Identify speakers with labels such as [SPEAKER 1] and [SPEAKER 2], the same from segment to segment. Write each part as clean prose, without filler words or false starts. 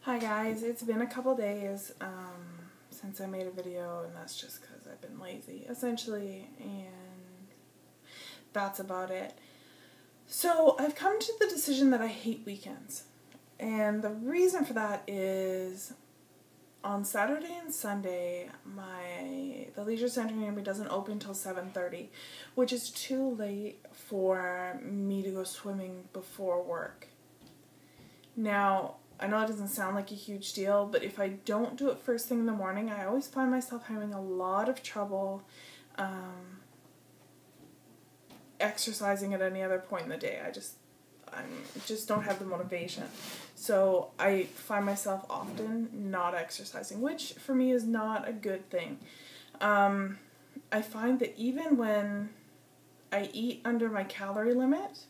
[SPEAKER 1] Hi guys, it's been a couple days since I made a video, and that's just because I've been lazy, essentially, and that's about it. So I've come to the decision that I hate weekends, and the reason for that is on Saturday and Sunday, the leisure center near me doesn't open till 7:30, which is too late for me to go swimming before work. Now, I know it doesn't sound like a huge deal, but if I don't do it first thing in the morning, I always find myself having a lot of trouble exercising at any other point in the day. I just don't have the motivation. So I find myself often not exercising, which for me is not a good thing. I find that even when I eat under my calorie limit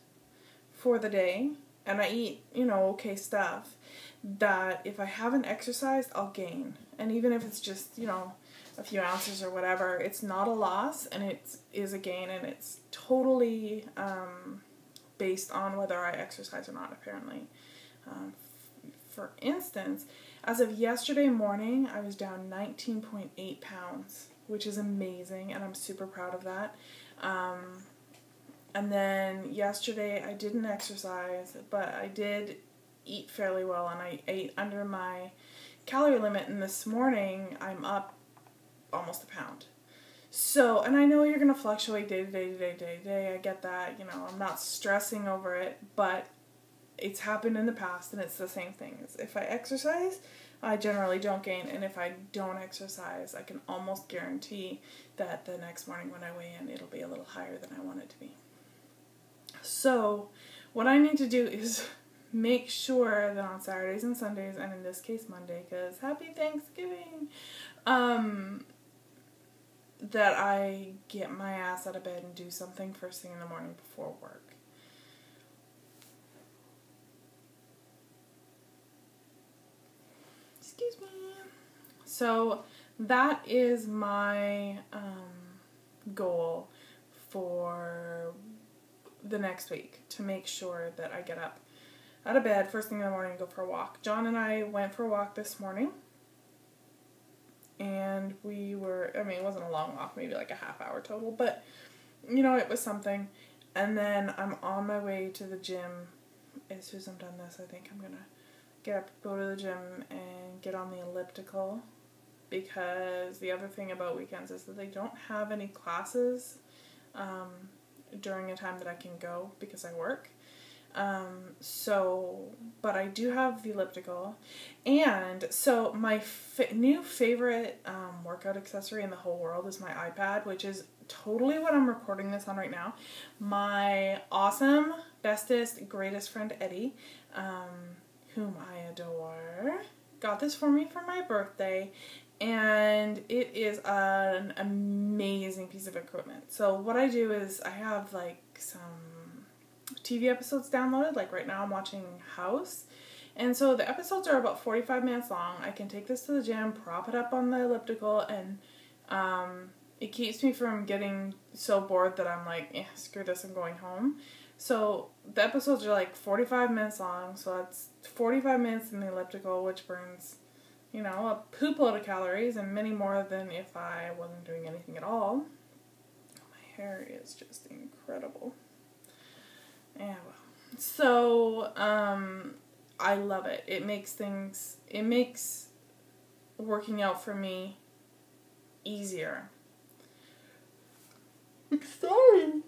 [SPEAKER 1] for the day, and I eat, okay stuff, that if I haven't exercised, I'll gain. And even if it's just, a few ounces or whatever, it's not a loss, and it is a gain, and it's totally based on whether I exercise or not, apparently. For instance, as of yesterday morning, I was down 19.8 pounds, which is amazing, and I'm super proud of that. And then yesterday I didn't exercise, but I did eat fairly well, and I ate under my calorie limit, and this morning I'm up almost a pound. So, and I know you're going to fluctuate day to day to day to day to day, I get that, I'm not stressing over it, but it's happened in the past, and it's the same thing. If I exercise, I generally don't gain, and if I don't exercise, I can almost guarantee that the next morning when I weigh in, it'll be a little higher than I want it to be. So what I need to do is make sure that on Saturdays and Sundays, and in this case Monday, because happy Thanksgiving, that I get my ass out of bed and do something first thing in the morning before work. Excuse me. So that is my goal for the next week, to make sure that I get up out of bed first thing in the morning and go for a walk. John and I went for a walk this morning, and it wasn't a long walk, maybe like a half hour total, but it was something. And then I'm on my way to the gym. As soon as I'm done this, I think I'm gonna get up, go to the gym, and get on the elliptical, because the other thing about weekends is that they don't have any classes during a time that I can go because I work. But I do have the elliptical, and so my new favorite workout accessory in the whole world is my iPad, which is totally what I'm recording this on right now. My awesome, bestest, greatest friend Eddie, whom I adore, got this for me for my birthday, and it is an amazing piece of equipment. So what I do is I have like some TV episodes downloaded. Like right now I'm watching House, and so the episodes are about 45 minutes long. I can take this to the gym, prop it up on the elliptical, and it keeps me from getting so bored that I'm like, screw this, I'm going home. So the episodes are like 45 minutes long, so that's 45 minutes in the elliptical, which burns, a poop load of calories, and many more than if I wasn't doing anything at all. My hair is just incredible. Yeah, well. So, I love it. It makes working out for me easier. Sorry.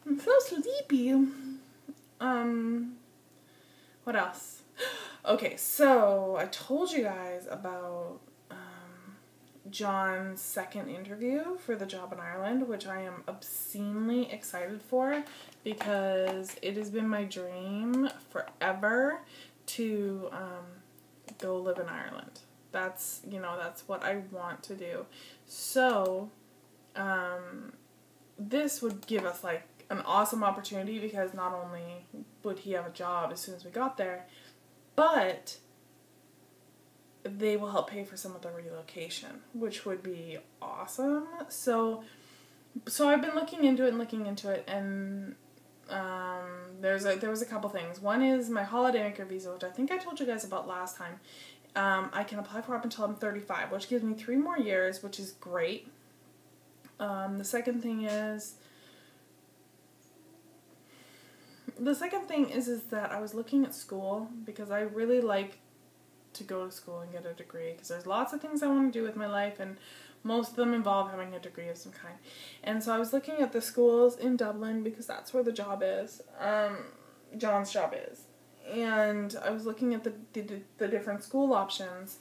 [SPEAKER 1] I'm so sleepy. What else? Okay, so I told you guys about John's second interview for the job in Ireland, which I am obscenely excited for, because it has been my dream forever to go live in Ireland. That's what I want to do. So this would give us like an awesome opportunity, because not only would he have a job as soon as we got there, but they will help pay for some of the relocation, which would be awesome. So I've been looking into it, and There was a couple things. One is my holiday maker visa, which I think I told you guys about last time. I can apply for up until I'm 35, which gives me 3 more years, which is great. The second thing is that I was looking at school because I really like to go to school and get a degree because there's lots of things I want to do with my life, and most of them involve having a degree of some kind. And so I was looking at the schools in Dublin because that's where the job is. John's job is. And I was looking at the different school options,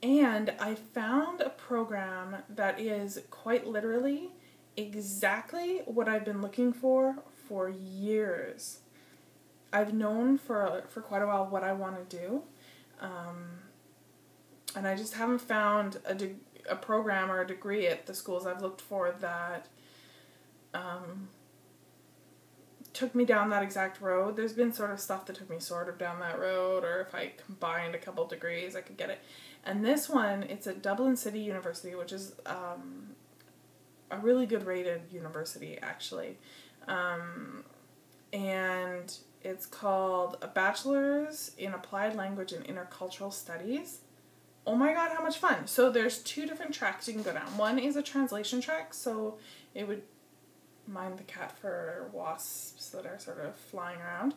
[SPEAKER 1] and I found a program that is quite literally exactly what I've been looking for years. I've known for quite a while what I want to do, and I just haven't found a program or a degree at the schools I've looked for that took me down that exact road. There's been sort of stuff that took me sort of down that road, or if I combined a couple degrees, I could get it. And this one, it's at Dublin City University, which is a really good rated university, actually. And it's called a Bachelor's in Applied Language and Intercultural Studies. Oh my god, how much fun. So there's 2 different tracks you can go down. One is a translation track, so it would mind the cat for wasps that are sort of flying around.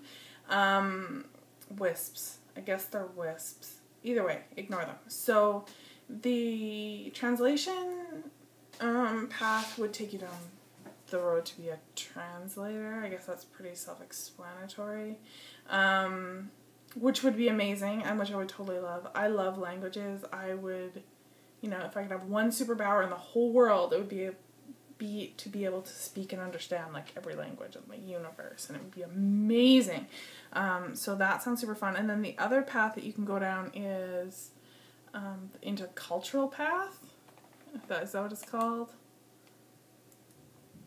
[SPEAKER 1] Wisps. I guess they're wisps. Either way, ignore them. So the translation path would take you down the road to be a translator. I guess that's pretty self-explanatory. Which would be amazing and which I would totally love. I love languages. I would, if I could have one superpower in the whole world, it would be to be able to speak and understand like every language of the universe, and it would be amazing. So that sounds super fun. And then the other path that you can go down is the intercultural path. Is that what it's called?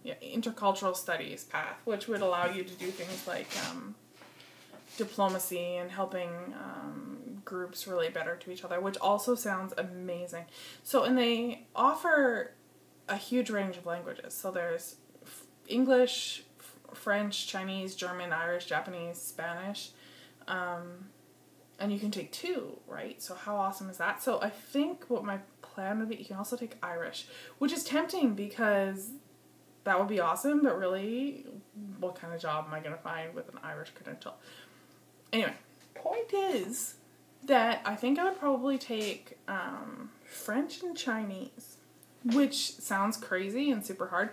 [SPEAKER 1] Yeah, intercultural studies path, which would allow you to do things like diplomacy and helping groups relate better to each other, which also sounds amazing. So, and they offer a huge range of languages. So there's English, French, Chinese, German, Irish, Japanese, Spanish, and you can take 2, right? So how awesome is that? So I think what my plan would be, you can also take Irish, which is tempting because that would be awesome, but really, what kind of job am I going to find with an Irish credential? Anyway, point is that I think I would probably take French and Chinese, which sounds crazy and super hard,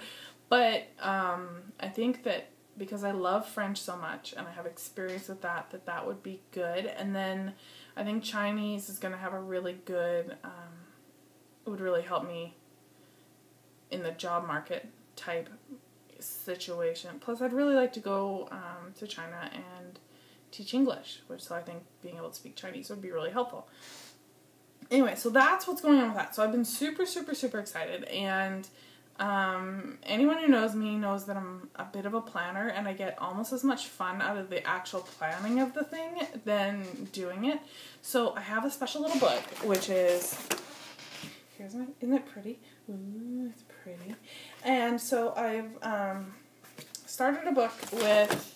[SPEAKER 1] but I think that because I love French so much and I have experience with that would be good. And then I think Chinese is going to have a really good, it would really help me in the job market type situation. Plus, I'd really like to go to China and teach English, so I think being able to speak Chinese would be really helpful. Anyway, so that's what's going on with that. So I've been super, super, super excited, and anyone who knows me knows that I'm a bit of a planner, and I get almost as much fun out of the actual planning of the thing than doing it. So I have a special little book, which is, isn't it pretty? Ooh, it's pretty. And so I've started a book with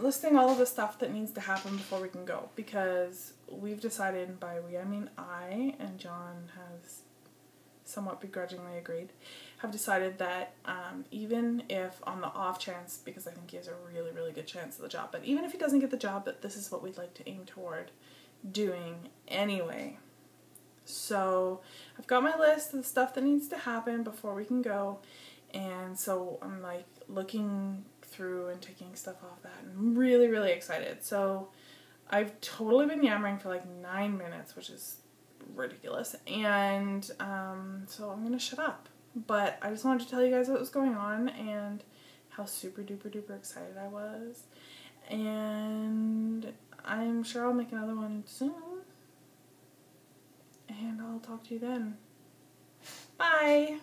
[SPEAKER 1] listing all of the stuff that needs to happen before we can go, because we've decided, and by we I mean I, and John has somewhat begrudgingly agreed, have decided that even if on the off chance, because I think he has a really, really good chance of the job, but even if he doesn't get the job, that this is what we'd like to aim toward doing anyway. So I've got my list of the stuff that needs to happen before we can go, and so I'm like looking through and taking stuff off that, and I'm really, really excited. So I've totally been yammering for like 9 minutes, which is ridiculous, and so I'm gonna shut up. But I just wanted to tell you guys what was going on and how super duper duper excited I was, and I'm sure I'll make another one soon, and I'll talk to you then. Bye!